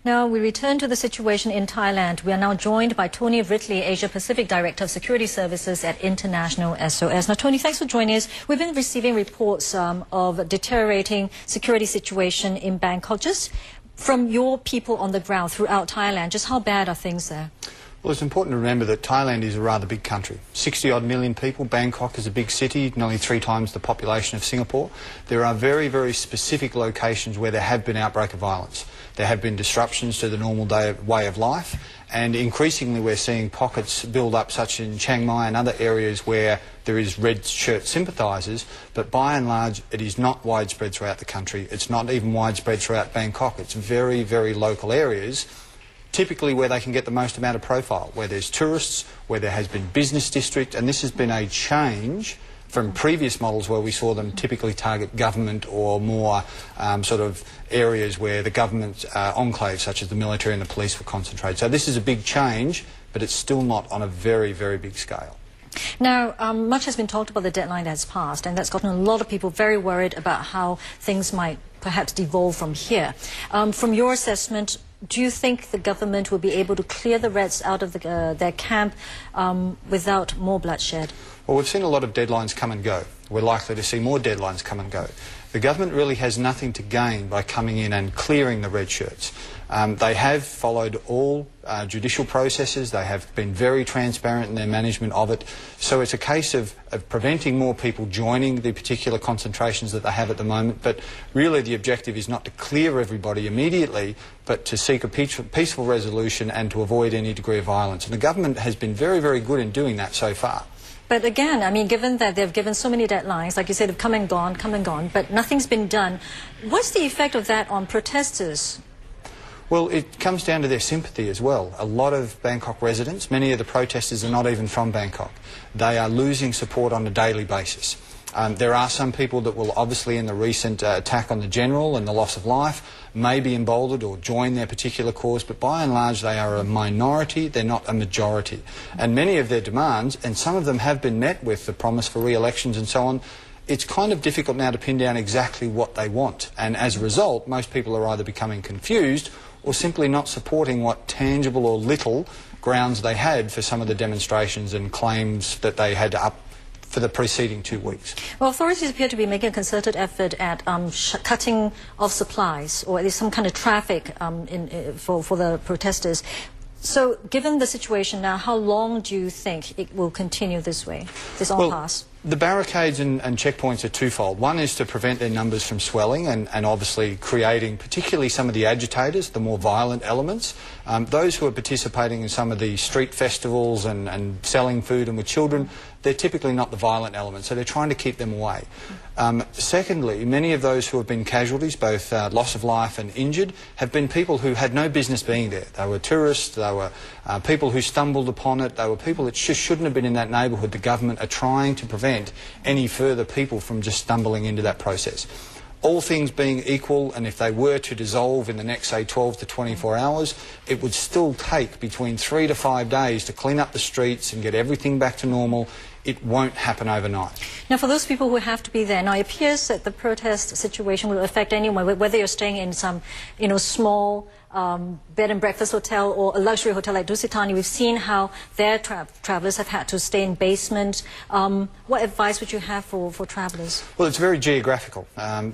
Now we return to the situation in Thailand. We are now joined by Tony Ridley, Asia Pacific Director of Security Services at International SOS. Now Tony, thanks for joining us. We've been receiving reports of a deteriorating security situation in Bangkok. Just from your people on the ground throughout Thailand, just how bad are things there? Well, it's important to remember that Thailand is a rather big country. 60-odd million people. Bangkok is a big city, nearly 3 times the population of Singapore. There are very, very specific locations where there have been outbreak of violence. There have been disruptions to the normal way of life, and increasingly we're seeing pockets build up, such in Chiang Mai and other areas where there is red shirt sympathisers, but by and large it is not widespread throughout the country. It's not even widespread throughout Bangkok. It's very, very local areas, typically where they can get the most amount of profile, where there's tourists, where there has been business district, and this has been a change from previous models where we saw them typically target government or more sort of areas where the government enclaves, such as the military and the police, were concentrated. So this is a big change, but it's still not on a very, very big scale. Now, much has been talked about the deadline that has passed, and that's gotten a lot of people very worried about how things might perhaps devolve from here. From your assessment, do you think the government will be able to clear the Reds out of their camp without more bloodshed? Well, we've seen a lot of deadlines come and go. We're likely to see more deadlines come and go. The government really has nothing to gain by coming in and clearing the red shirts. They have followed all judicial processes. They have been very transparent in their management of it. So it's a case of preventing more people joining the particular concentrations that they have at the moment. But really the objective is not to clear everybody immediately, but to seek a peaceful resolution and to avoid any degree of violence. And the government has been very, very good in doing that so far. But again, I mean, given that they've given so many deadlines, like you said, have come and gone, but nothing's been done, what's the effect of that on protesters? Well, it comes down to their sympathy as well. A lot of Bangkok residents, many of the protesters are not even from Bangkok. They are losing support on a daily basis. There are some people that will obviously, in the recent attack on the general and the loss of life, may be emboldened or join their particular cause, but by and large they are a minority, they're not a majority. And many of their demands, and some of them have been met with the promise for re-elections and so on, it's kind of difficult now to pin down exactly what they want. And as a result, most people are either becoming confused or simply not supporting what tangible or little grounds they had for some of the demonstrations and claims that they had up for the preceding 2 weeks. Well, authorities appear to be making a concerted effort at cutting off supplies, or at least some kind of traffic for the protesters. So, given the situation now, how long do you think it will continue this way, this impasse? The barricades and checkpoints are twofold. One is to prevent their numbers from swelling and obviously creating particularly some of the agitators, the more violent elements. Those who are participating in some of the street festivals and selling food and with children, they're typically not the violent elements, so they're trying to keep them away. Secondly, many of those who have been casualties, both loss of life and injured, have been people who had no business being there. They were tourists, they were people who stumbled upon it, they were people that just shouldn't have been in that neighbourhood. The government are trying to prevent any further people from just stumbling into that process. All things being equal, and if they were to dissolve in the next, say, 12 to 24 hours, it would still take between 3 to 5 days to clean up the streets and get everything back to normal. It won't happen overnight. Now, for those people who have to be there, now it appears that the protest situation will affect anyone, whether you're staying in some, small bed and breakfast hotel or a luxury hotel like Dusitani. We've seen how their travellers have had to stay in basements. What advice would you have for travellers? Well, it's very geographical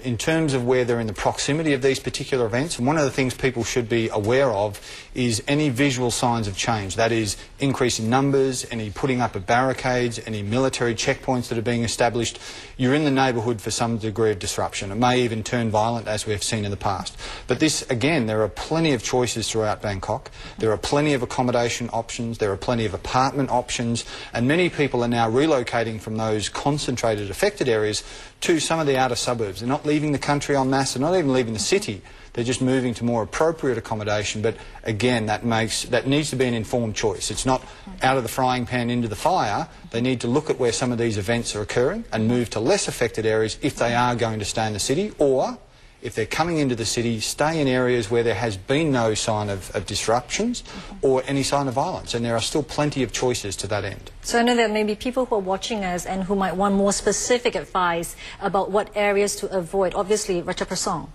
in terms of where they're in the proximity of these particular events. And one of the things people should be aware of is any visual signs of change. That is, increase in numbers, any putting up of barricades, any military checkpoints that are being established. You're in the neighbourhood for some degree of disruption. It may even turn violent, as we've seen in the past. But this, again, there are plenty of choices throughout Bangkok. There are plenty of accommodation options, there are plenty of apartment options, and many people are now relocating from those concentrated affected areas to some of the outer suburbs. They're not leaving the country en masse, they're not even leaving the city. They're just moving to more appropriate accommodation, but again, that needs to be an informed choice. It's not out of the frying pan into the fire. They need to look at where some of these events are occurring and move to less affected areas if they are going to stay in the city, or if they're coming into the city, stay in areas where there has been no sign of disruptions or any sign of violence. And there are still plenty of choices to that end. So I know there may be people who are watching us and who might want more specific advice about what areas to avoid. Obviously, Ratchaprasong,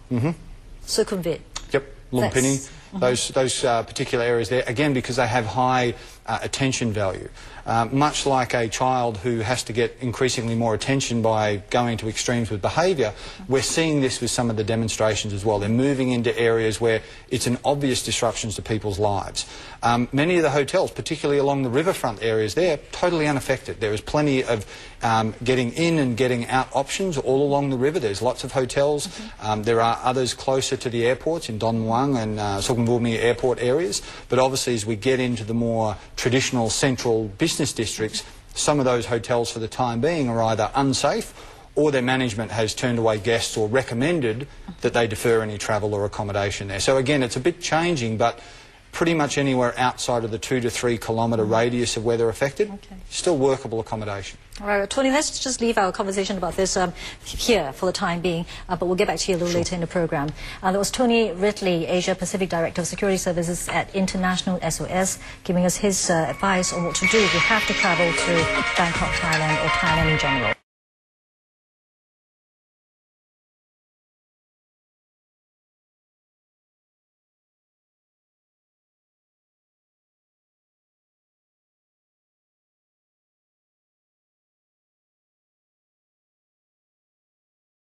Sukhumvit. Yep, Lumpini. those particular areas there, again, because they have high attention value. Much like a child who has to get increasingly more attention by going to extremes with behaviour, we're seeing this with some of the demonstrations as well. They're moving into areas where it's an obvious disruption to people's lives. Many of the hotels, particularly along the riverfront areas, they're totally unaffected. There is plenty of getting in and getting out options all along the river. There's lots of hotels. There are others closer to the airports in Don Muang and Sukhumvit airport areas. But obviously, as we get into the more traditional central business districts, some of those hotels for the time being are either unsafe or their management has turned away guests or recommended that they defer any travel or accommodation there. So again, it's a bit changing, but pretty much anywhere outside of the 2 to 3 kilometre radius of where they're affected, still workable accommodation. All right, Tony, let's just leave our conversation about this here for the time being, but we'll get back to you a little later in the program. That was Tony Ridley, Asia Pacific Director of Security Services at International SOS, giving us his advice on what to do if you have to travel to Bangkok, Thailand, or Thailand in general.